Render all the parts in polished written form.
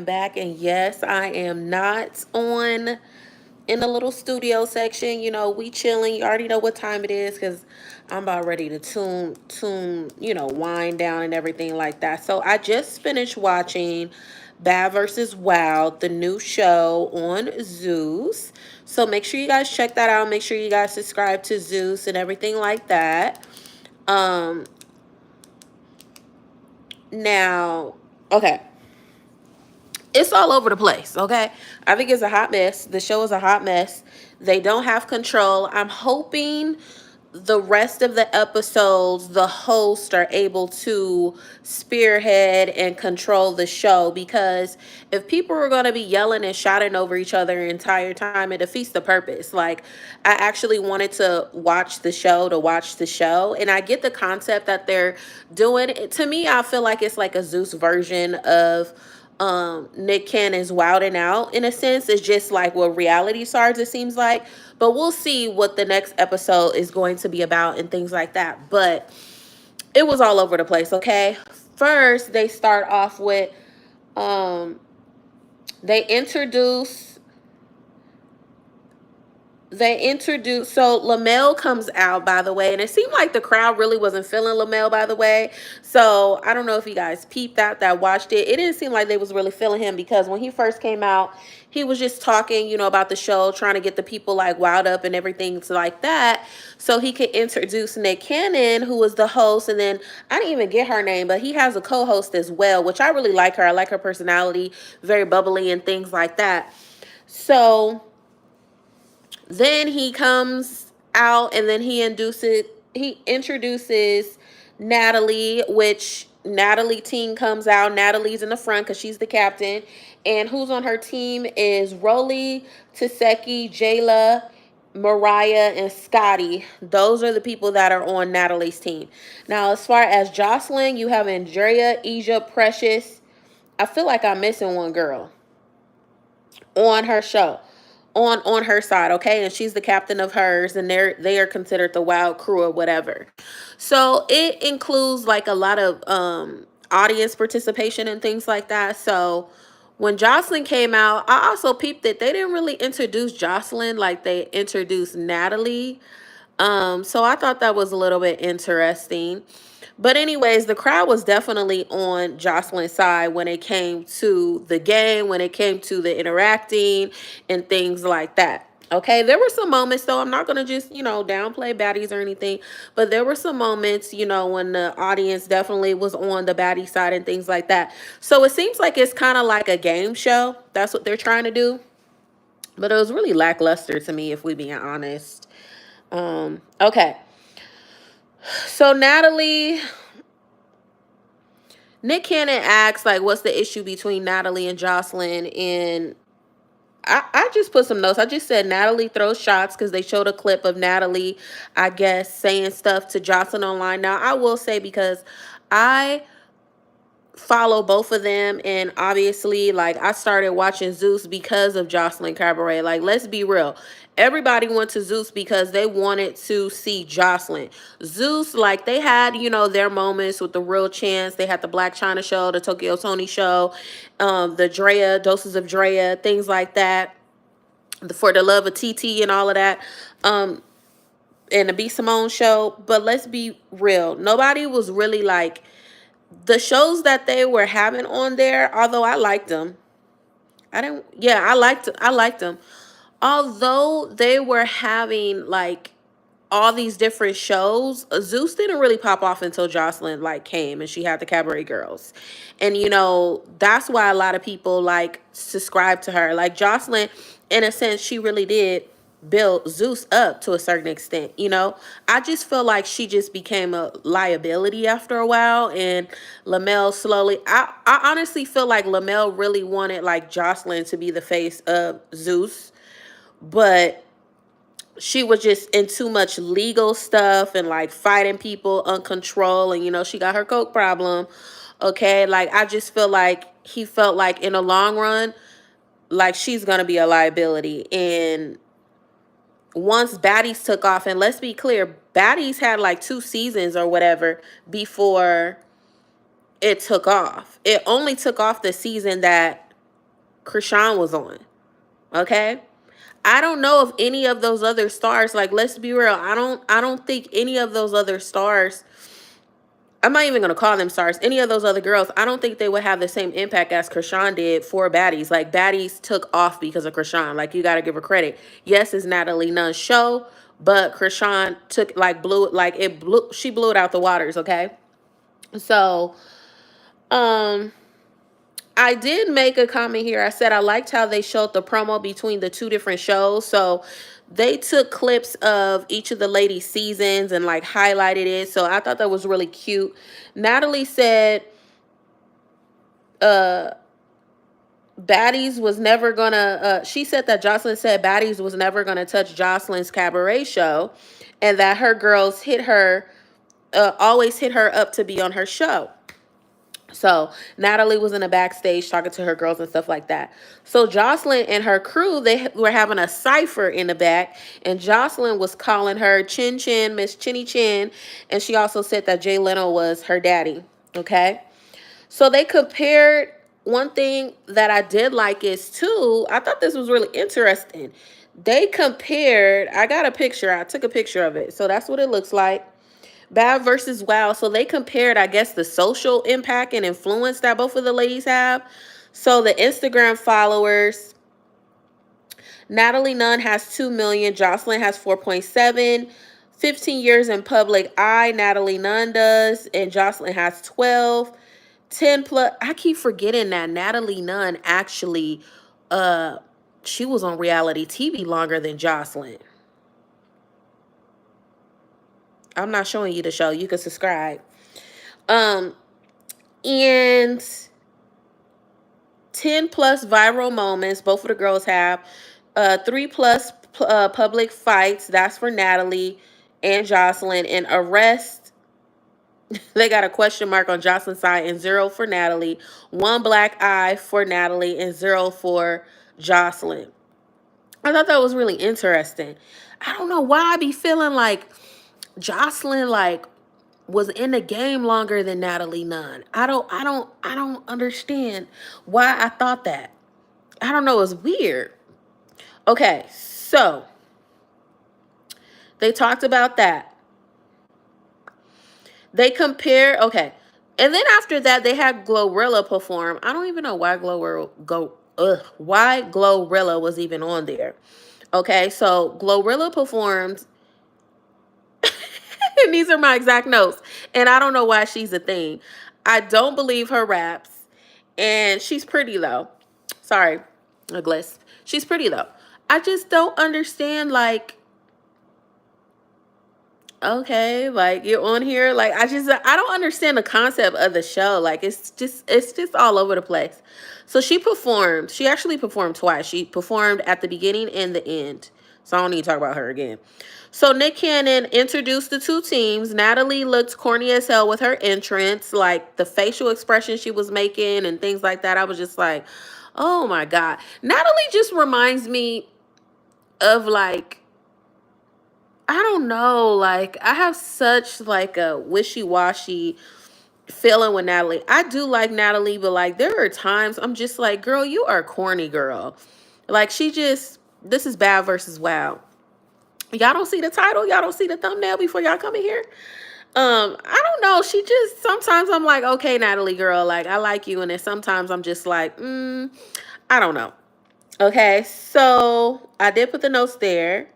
back, and yes, I am not on in the little studio section. We chilling. You already know what time it is because I'm about ready to wind down and everything like that. So I just finished watching Bad versus Wild, the new show on Zeus. So make sure you guys check that out. Make sure you guys subscribe to Zeus and everything like that. Um, now, okay, it's all over the place, okay? I think it's a hot mess. The show is a hot mess. They don't have control. I'm hoping the rest of the episodes, the hosts are able to spearhead and control the show, because if people are going to be yelling and shouting over each other the entire time, it defeats the purpose. Like, I actually wanted to watch the show and I get the concept that they're doing. To me, I feel like it's like a Zeus version of Nick Cannon's Wildin' Out. In a sense, it's just like what reality stars, it seems like. But we'll see what the next episode is going to be about and things like that. But it was all over the place, okay? First, they start off with they introduce so Lamel comes out, by the way, and it seemed like the crowd really wasn't feeling Lamel, by the way. So I don't know if you guys peeped that watched it. It didn't seem like they was really feeling him, because when he first came out, he was just talking, about the show, trying to get the people like wild up and everything like that, so he could introduce Nick Cannon, who was the host. And then I didn't even get her name, but he has a co-host as well, which I really like her. I like her personality, very bubbly and things like that. So then he comes out, and then he introduces Natalie, which Natalie team comes out. Natalie's in the front because she's the captain. And who's on her team is Rolly, Taseki, Jayla, Mariah, and Scotty. Those are the people that are on Natalie's team. Now, as far as Joseline, you have Andrea, Asia, Precious. I feel like I'm missing one girl on her show, on her side, okay? And she's the captain of hers, and they are considered the wild crew or whatever. So it includes like a lot of audience participation and things like that. So when Joseline came out, I also peeped that they didn't really introduce Joseline like they introduced Natalie. So I thought that was a little bit interesting. But anyways, the crowd was definitely on Joseline's side when it came to the game, when it came to the interacting and things like that. Okay, there were some moments, though. I'm not going to just, downplay baddies or anything. But there were some moments, when the audience definitely was on the baddie side and things like that. So it seems like it's kind of like a game show. That's what they're trying to do. But it was really lackluster to me, if we being honest. Okay. So Nick Cannon asks, like, what's the issue between Natalie and Joseline? And I just put some notes. I just said Natalie throws shots because they showed a clip of Natalie, I guess, saying stuff to Joseline online. Now, I will say, because I follow both of them, and obviously, like, I started watching Zeus because of Joseline Cabaret. Like, let's be real, everybody went to Zeus because they wanted to see Joseline. Zeus, like, they had, their moments with the Real Chance. They had the Black China show, the Tokyo Tony show, the Drea, Doses of Drea, things like that, For the Love of TT and all of that, and the B Simone show. But let's be real, nobody was really like the shows that they were having on there. Although I liked them, I liked them. Although they were having like all these different shows, Zeus didn't really pop off until Joseline like came and she had the Cabaret Girls. And that's why a lot of people like subscribe to her. Like Joseline, in a sense, she really did build Zeus up to a certain extent. I just feel like she just became a liability after a while, and Lamel slowly, I honestly feel like Lamel really wanted like Joseline to be the face of Zeus, but she was just in too much legal stuff and like fighting people uncontrolled, and she got her coke problem. Okay, like I just feel like he felt like in the long run, like she's gonna be a liability. And once baddies took off, and let's be clear, baddies had like 2 seasons or whatever before it took off. It only took off the season that Krishan was on. Okay? I don't know if any of those other stars, like, let's be real, I don't think any of those other stars, I'm not even gonna call them stars. Any of those other girls, I don't think they would have the same impact as Krishan did for Baddies. Like, Baddies took off because of Krishan. Like, you gotta give her credit. Yes, it's Natalie Nunn's show, but Krishan took, like, she blew it out the waters. Okay, so um. I did make a comment here. I said I liked how they showed the promo between the two different shows. So they took clips of each of the ladies' seasons and like highlighted it. So I thought that was really cute. Natalie said uh Baddies was never gonna she said that Joseline said Baddies was never gonna touch Joseline's cabaret show, and that her girls hit her always hit her up to be on her show. So Natalie was in the backstage talking to her girls and stuff like that. So Joseline and her crew, they were having a cipher in the back, and Joseline was calling her Chin Chin, Miss Chinny Chin, and she also said that Jay Leno was her daddy. Okay, so they compared. One thing that I did like is too, I thought this was really interesting. They compared. I got a picture. I took a picture of it, so that's what it looks like. Bad versus Wow. So they compared, I guess, the social impact and influence that both of the ladies have. So the Instagram followers, Natalie Nunn has 2 million. Joseline has 4.7. 15 years in public eye, Natalie Nunn does. And Joseline has 12. 10 plus. I keep forgetting that Natalie Nunn actually, she was on reality TV longer than Joseline. I'm not showing you the show. You can subscribe. And 10 plus viral moments. Both of the girls have 3 plus public fights. That's for Natalie and Joseline. And arrest, they got a question mark on Joseline's side and 0 for Natalie. 1 black eye for Natalie and 0 for Joseline. I thought that was really interesting. I don't know why I be feeling like Joseline like was in the game longer than Natalie Nunn. I don't understand why I thought that. I don't know, it's weird. Okay, so they talked about that. They compare, okay. And then after that, they had Glorilla perform. I don't even know why Glorilla was even on there. Okay, so Glorilla performed. And these are my exact notes. And I don't know why she's a thing. I don't believe her raps. And she's pretty though. Sorry, a glisp. She's pretty though. I just don't understand, like, okay, like, you're on here. Like, I don't understand the concept of the show. Like, it's just all over the place. So she performed. She actually performed twice. She performed at the beginning and the end. So I don't need to talk about her again. So Nick Cannon introduced the two teams. Natalie looked corny as hell with her entrance, like the facial expression she was making and things like that. I was just like, oh my God. Natalie just reminds me of, like, I don't know, like, I have such like a wishy-washy feeling with Natalie. I do like Natalie, but like there are times I'm just like, girl, you are corny, girl. Like, this is Bad versus Wow. Y'all don't see the title, y'all don't see the thumbnail before y'all come in here. I don't know. Sometimes I'm like, okay, Natalie girl, like, I like you. And then sometimes I'm just like, I don't know. Okay, so I did put the notes there.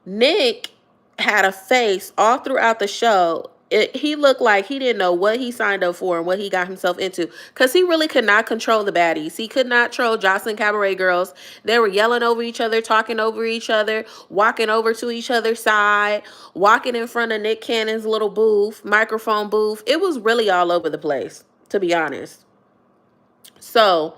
Nick had a face all throughout the show. He looked like he didn't know what he signed up for and what he got himself into, because he really could not control the baddies. He could not control Joseline Cabaret girls. They were yelling over each other, talking over each other, walking over to each other's side, walking in front of Nick Cannon's little booth, microphone booth. It was really all over the place, to be honest. So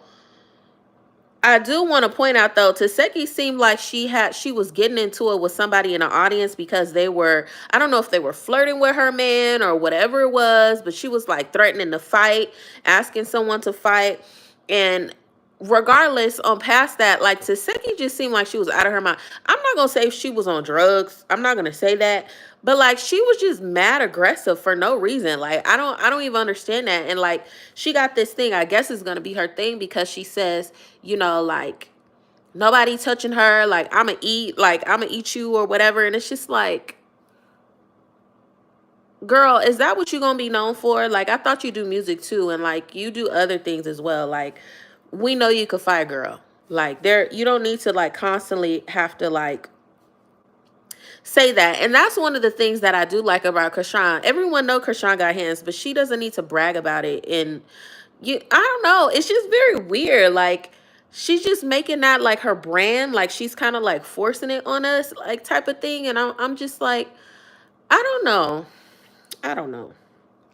I do want to point out, though, Taseki seemed like she was getting into it with somebody in the audience, because they were, I don't know if they were flirting with her man or whatever it was, but she was like threatening to fight, asking someone to fight. And regardless, on past that, like Taseki just seemed like she was out of her mind. I'm not gonna say she was on drugs. I'm not gonna say that. But like she was just mad aggressive for no reason. Like I don't even understand that. And like she got this thing, I guess it's gonna be her thing because she says, like nobody touching her, like I'ma eat you or whatever. And it's just like, girl, is that what you're gonna be known for? Like, I thought you do music too, and like you do other things as well. Like, we know you could fight, girl. Like, you don't need to like constantly have to like say that. And that's one of the things that I do like about Krishan. Everyone know Krishan got hands, but she doesn't need to brag about it. And I don't know. It's just very weird. Like, she's just making that like her brand. Like, she's kind of like forcing it on us, like type of thing. And I'm just like, I don't know. I don't know.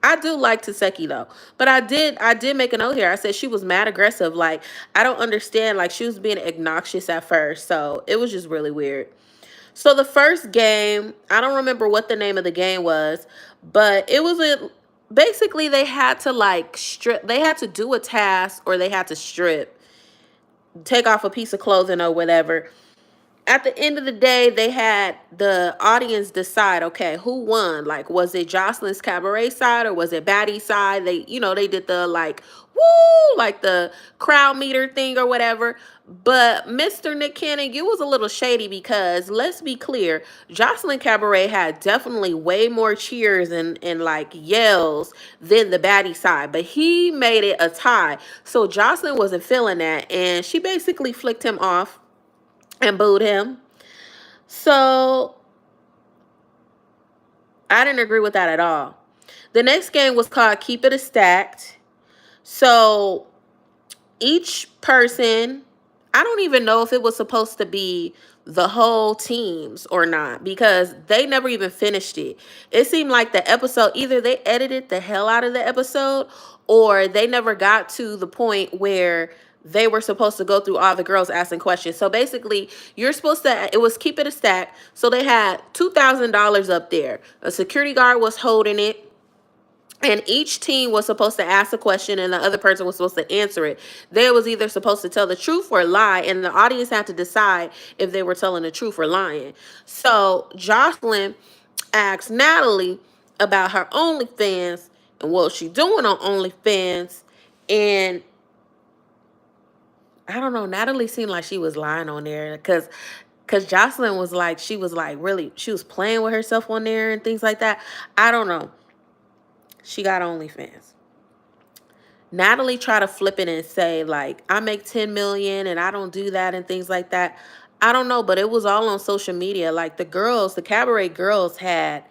I do like Taseki though, but I did make a note here. I said she was mad aggressive. Like, I don't understand. Like, she was being obnoxious at first, so it was just really weird. So the first game, I don't remember what the name of the game was, but it was basically they had to like strip. They had to do a task or they had to strip, take off a piece of clothing or whatever. At the end of the day, they had the audience decide, okay, who won? Like, was it Joseline's cabaret side or was it Baddie's side? They did the like, woo, like the crowd meter thing or whatever. But Mr. Nick Cannon, you was a little shady because let's be clear, Jocelyn Cabaret had definitely way more cheers and like yells than the Baddie side, but he made it a tie. So Jocelyn wasn't feeling that, and she basically flicked him off and booed him. So I didn't agree with that at all. The next game was called Keep It a Stacked. So each person, I don't even know if it was supposed to be the whole teams or not because they never even finished it. It seemed like the episode, either they edited the hell out of the episode or they never got to the point where they were supposed to go through all the girls asking questions. So basically, you're supposed to, it was Keep It a Stack. So they had $2,000 up there. A security guard was holding it. And each team was supposed to ask a question and the other person was supposed to answer it. They was either supposed to tell the truth or lie, and the audience had to decide if they were telling the truth or lying. So Jocelyn asked Natalie about her OnlyFans and what she doing on OnlyFans. And I don't know, Natalie seemed like she was lying on there because Jocelyn was like, she was like really, she was playing with herself on there and things like that. I don't know. She got OnlyFans. Natalie tried to flip it and say like, I make 10 million and I don't do that and things like that. I don't know, but it was all on social media. Like the cabaret girls had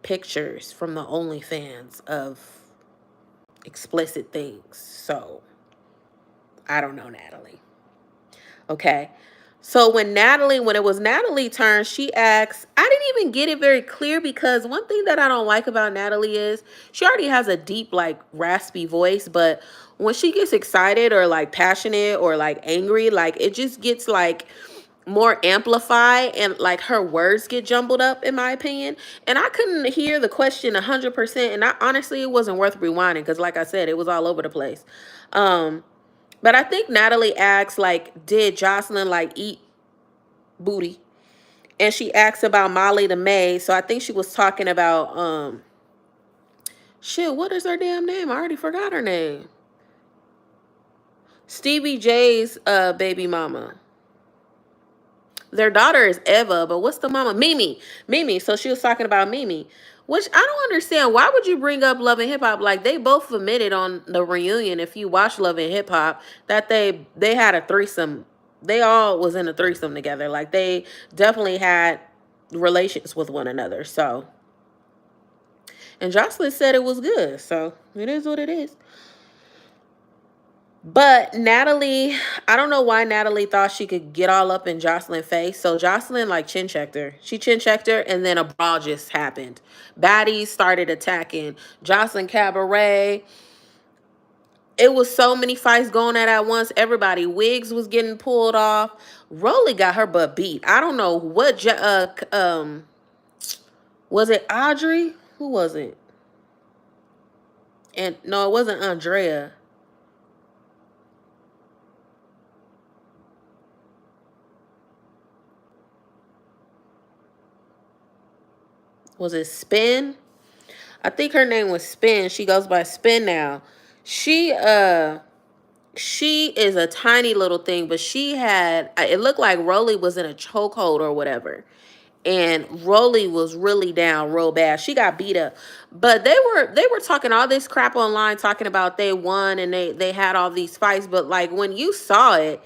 pictures from the OnlyFans of explicit things. So I don't know, Natalie. Okay. So when it was Natalie's turn, she asked, I didn't even get it very clear because one thing that I don't like about Natalie is she already has a deep, like raspy voice, but when she gets excited or like passionate or like angry, like it just gets like more amplified and like her words get jumbled up in my opinion. And I couldn't hear the question 100%. And honestly, it wasn't worth rewinding because like I said, it was all over the place. But I think Natalie asked, like, did Jocelyn, like, eat booty? And she asked about Molly the maid. So I think she was talking about, shit, what is her damn name? I already forgot her name. Stevie J's baby mama. Their daughter is Eva, but what's the mama? Mimi. Mimi. So she was talking about Mimi. Which I don't understand. Why would you bring up Love and Hip Hop? Like, they both admitted on the reunion, if you watch Love and Hip Hop, that they had a threesome. They all was in a threesome together. Like, they definitely had relations with one another. So, and Jocelyn said it was good. So, it is what it is. But Natalie, I don't know why Natalie thought she could get all up in Jocelyn's face. So Jocelyn like chin checked her. She chin checked her and then a brawl just happened. Baddies started attacking Jocelyn Cabaret. It was so many fights going at once. Everybody, wigs was getting pulled off. Rolly got her butt beat. I don't know what, was it Audrey? Who was it? And no, it wasn't Andrea. was it Spin? I think her name was Spin. She goes by Spin now. She she is a tiny little thing, but she had, it looked like Rolly was in a chokehold or whatever. And Rolly was really down real bad. She got beat up. But they were talking all this crap online, talking about they won and they had all these fights. But like when you saw it,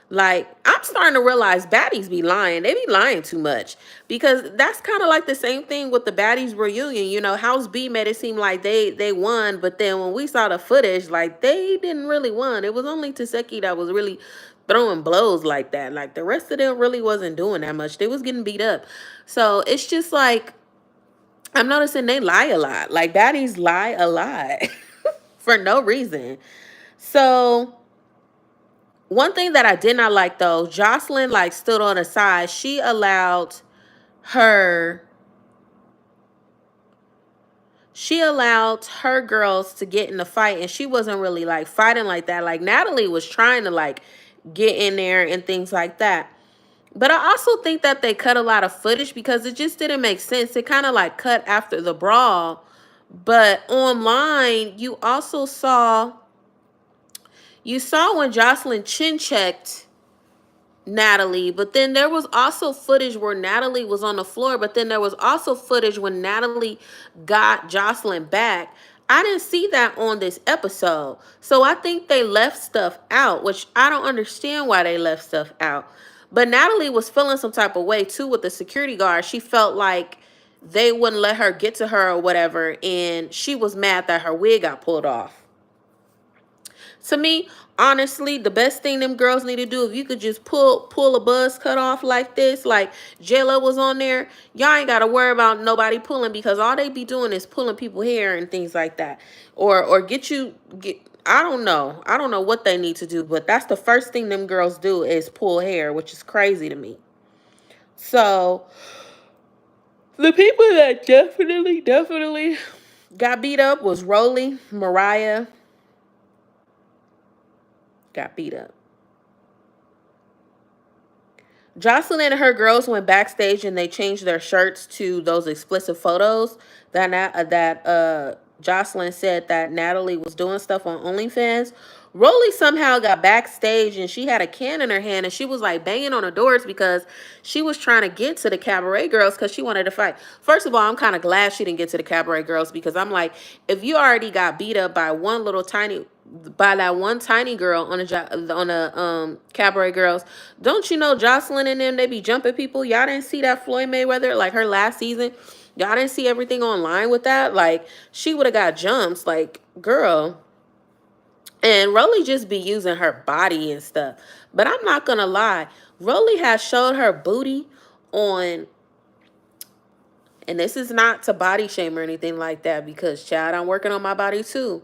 like I'm starting to realize baddies be lying. They be lying too much. Because that's kind of like the same thing with the baddies reunion. You know, House B made it seem like they won, but then when we saw the footage, like they didn't really won. It was only Taseki that was really throwing blows like that. Like the rest of them really wasn't doing that much. They was getting beat up. So it's just like I'm noticing they lie a lot. Like baddies lie a lot for no reason. So one thing that I did not like though, Joseline like stood on the side. Her she allowed her girls to get in the fight, and she wasn't really like fighting like that. Like Natalie was trying to like get in there and things like that. But I also think that they cut a lot of footage because it just didn't make sense. It kind of like cut after the brawl. But online, you saw when Joseline chin checked Natalie, but then there was also footage where Natalie was on the floor, but then there was also footage when Natalie got Joseline back. I didn't see that on this episode. So I think they left stuff out, which I don't understand why they left stuff out. But Natalie was feeling some type of way too with the security guard. She felt like they wouldn't let her get to her or whatever, and she was mad that her wig got pulled off. To me, honestly, the best thing them girls need to do, if you could just pull a buzz cut off like this, like JLo was on there, y'all ain't got to worry about nobody pulling, because all they be doing is pulling people hair and things like that. Or get I don't know. I don't know what they need to do, but that's the first thing them girls do is pull hair, which is crazy to me. So the people that definitely got beat up was Rolly, Mariah, got beat up. Joseline and her girls went backstage and they changed their shirts to those explicit photos that Joseline said that Natalie was doing stuff on OnlyFans. Rolly somehow got backstage and she had a can in her hand and she was like banging on the doors because she was trying to get to the cabaret girls because she wanted to fight. First of all, I'm kind of glad she didn't get to the cabaret girls, because I'm like, if you already got beat up by that one tiny girl on a cabaret girls, don't you know Joseline and them, they be jumping people? Y'all didn't see that Floyd Mayweather, like her last season? Y'all didn't see everything online with that? Like she would have got jumps, like girl. And Rolly just be using her body and stuff. But I'm not gonna lie, Rolly has showed her booty on, and this is not to body shame or anything like that, because child, I'm working on my body too.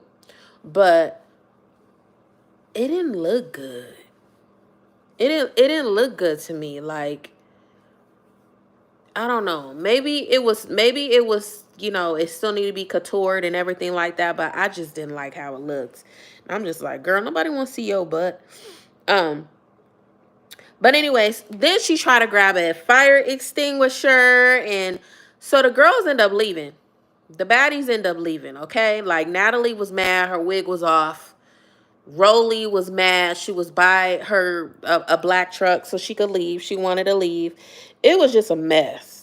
But it didn't look good. It didn't look good to me. Like, I don't know. Maybe it was, it still need to be contoured and everything like that, but I just didn't like how it looked. I'm just like, girl, nobody wants to see your butt. But anyways, then she tried to grab a fire extinguisher, and so the girls end up leaving. The baddies end up leaving, okay? Like Natalie was mad, her wig was off. Rolly was mad. She was by a black truck so she could leave. She wanted to leave. It was just a mess.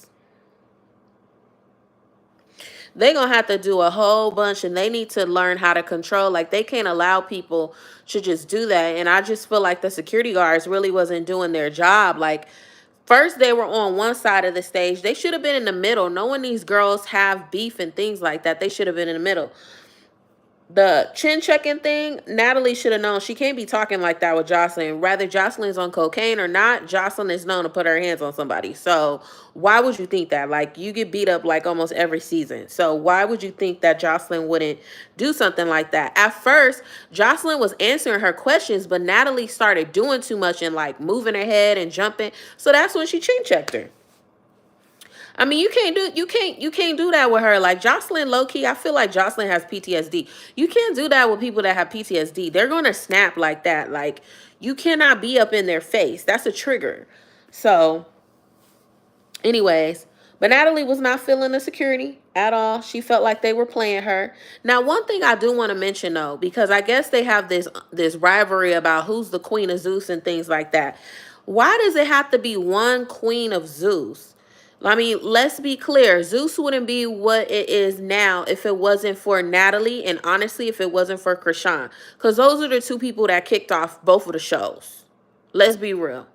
They're going to have to do a whole bunch, and they need to learn how to control. Like, they can't allow people to just do that. And I just feel like the security guards really wasn't doing their job. Like, first they were on one side of the stage. They should have been in the middle. Knowing these girls have beef and things like that, they should have been in the middle. The chin checking thing, Natalie should have known she can't be talking like that with Joseline. Whether Joseline's on cocaine or not, Joseline is known to put her hands on somebody. So why would you think that? Like, you get beat up like almost every season. So why would you think that Joseline wouldn't do something like that? At first, Joseline was answering her questions, but Natalie started doing too much and like moving her head and jumping. So that's when she chin checked her. I mean, you can't do that with her. Like Joseline, low key, I feel like Joseline has PTSD. You can't do that with people that have PTSD. They're gonna snap like that. Like, you cannot be up in their face. That's a trigger. So, anyways, But Natalie was not feeling the security at all. She felt like they were playing her. Now, one thing I do want to mention though, because I guess they have this rivalry about who's the queen of Zeus and things like that. Why does it have to be one queen of Zeus? I mean, let's be clear. Zeus wouldn't be what it is now if it wasn't for Natalie, and honestly, if it wasn't for Krishan. Because those are the two people that kicked off both of the shows. Let's be real.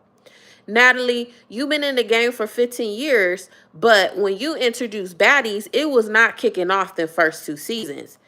Natalie, you've been in the game for 15 years, but when you introduced baddies, it was not kicking off the first two seasons.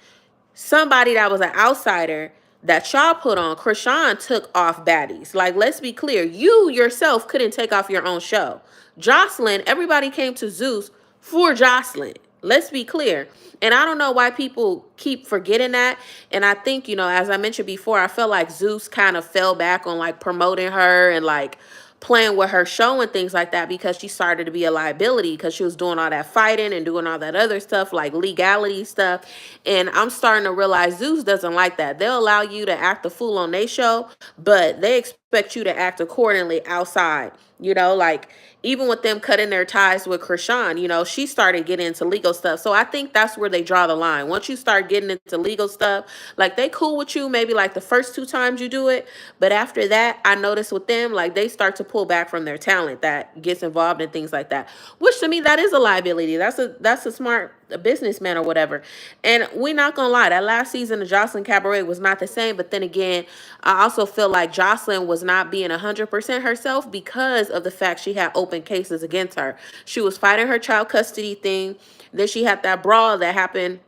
Somebody that was an outsider that y'all put on, Krishan took off baddies. Like, let's be clear, you yourself couldn't take off your own show. Joseline, everybody came to Zeus for Joseline. Let's be clear. And I don't know why people keep forgetting that. And I think, as I mentioned before, I felt like Zeus kind of fell back on like promoting her and like playing with her show and things like that because she started to be a liability because she was doing all that fighting and doing all that other stuff like legality stuff. And I'm starting to realize Zeus doesn't like that. They'll allow you to act a fool on their show, but they expect you to act accordingly outside. Like even with them cutting their ties with Krishan, she started getting into legal stuff. So I think that's where they draw the line. Once you start getting into legal stuff, like they cool with you maybe like the first two times you do it, but after that, I notice with them, like they start to pull back from their talent that gets involved in things like that, which to me, that is a liability. That's a smart businessman or whatever. And we're not gonna lie, that last season of Joseline Cabaret was not the same. But then again, I also feel like Joseline was not being 100% herself because of the fact she had open cases against her. She was fighting her child custody thing. Then she had that brawl that happened.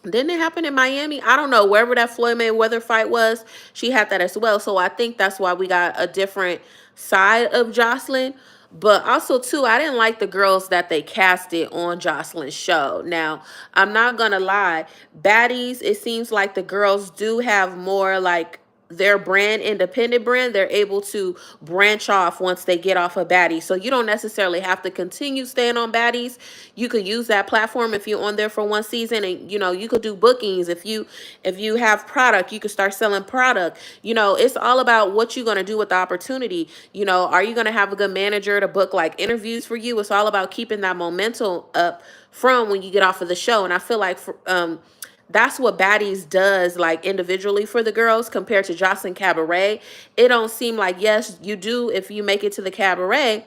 Didn't it happen in Miami? I don't know. Wherever that Floyd Mayweather fight was, she had that as well. So I think that's why we got a different side of Joseline. But also, too, I didn't like the girls that they casted on Joseline's show. Now, I'm not going to lie. Baddies, it seems like the girls do have more like their brand, independent brand. They're able to branch off once they get off of baddies. So you don't necessarily have to continue staying on baddies. You could use that platform if you're on there for one season, and you could do bookings. If you have product, you could start selling product. It's all about what you're going to do with the opportunity. Are you going to have a good manager to book like interviews for you? It's all about keeping that momentum up from when you get off of the show. And I feel like that's what Baddies does, like individually for the girls compared to Joseline Cabaret. It don't seem like, yes, you do. If you make it to the cabaret,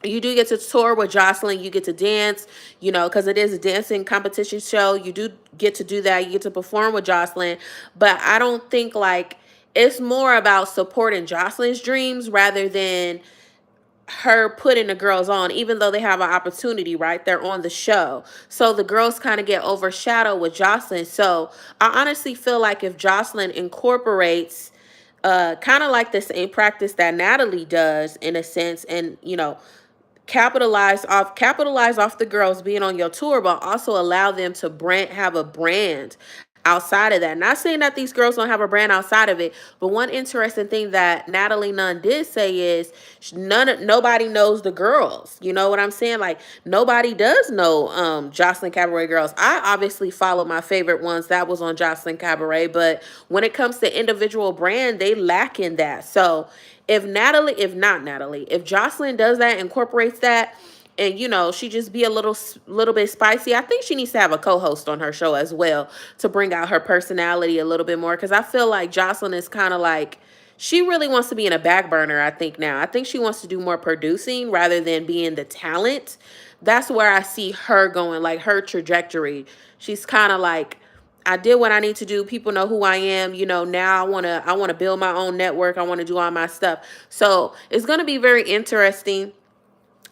you do get to tour with Joseline. You get to dance, because it is a dancing competition show. You do get to do that. You get to perform with Joseline. But I don't think like it's more about supporting Joseline's dreams rather than her putting the girls on, even though they have an opportunity, right? They're on the show. So the girls kind of get overshadowed with Joseline. So I honestly feel like if Joseline incorporates kind of like the same practice that Natalie does in a sense, and capitalize off the girls being on your tour, but also allow them to have a brand outside of that. Not saying that these girls don't have a brand outside of it, but one interesting thing that Natalie Nunn did say is nobody knows the girls. You know what I'm saying? Like nobody does know Joseline Cabaret girls. I obviously follow my favorite ones that was on Joseline Cabaret, but when it comes to individual brand, they lack in that. So if Joseline does that, incorporates that, and she just be a little bit spicy, I think she needs to have a co-host on her show as well to bring out her personality a little bit more, because I feel like Joseline is kind of like, she really wants to be in a back burner. I think she wants to do more producing rather than being the talent. That's where I see her going, like her trajectory. She's kind of like, I did what I need to do. People know who I am. Now I want to build my own network. I want to do all my stuff. So it's going to be very interesting.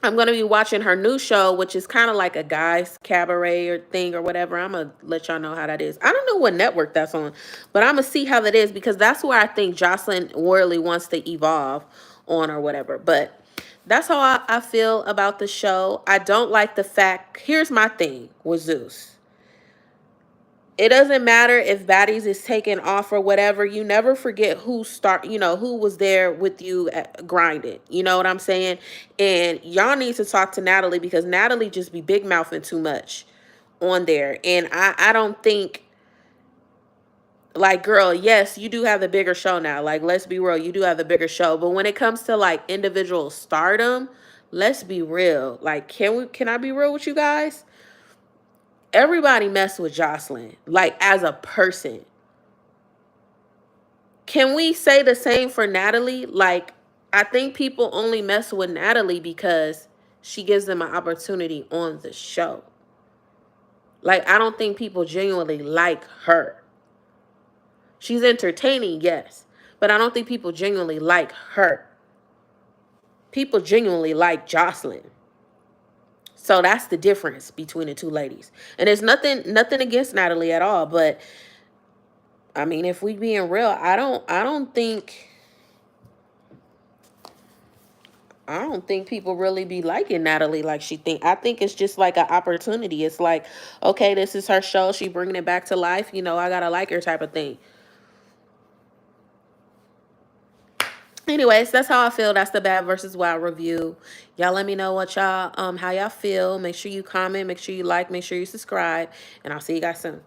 I'm going to be watching her new show, which is kind of like a guy's cabaret or thing or whatever. I'm going to let y'all know how that is. I don't know what network that's on, but I'm going to see how that is, because that's where I think Joseline Worley wants to evolve on or whatever. But that's how I feel about the show. I don't like the fact, here's my thing with Zeus. It doesn't matter if Baddies is taken off or whatever. You never forget who was there with you grinding. You know what I'm saying? And y'all need to talk to Natalie, because Natalie just be big mouthing too much on there. And I don't think, like, girl, yes, you do have the bigger show now. Like, let's be real, you do have the bigger show. But when it comes to like individual stardom, let's be real. Like, can I be real with you guys? Everybody messed with Joseline, like as a person. Can we say the same for Natalie? Like, I think people only mess with Natalie because she gives them an opportunity on the show. Like, I don't think people genuinely like her. She's entertaining, yes, but I don't think people genuinely like her. People genuinely like Joseline. So that's the difference between the two ladies. And there's nothing against Natalie at all, but I mean, if we being real, I don't think people really be liking Natalie like she think. I think it's just like an opportunity. It's like, okay, this is her show. She bringing it back to life. You know, I gotta like her type of thing. Anyways, that's how I feel. That's the Bad versus Wild review. Y'all let me know what y'all how y'all feel. Make sure you comment, make sure you like, make sure you subscribe, and I'll see you guys soon.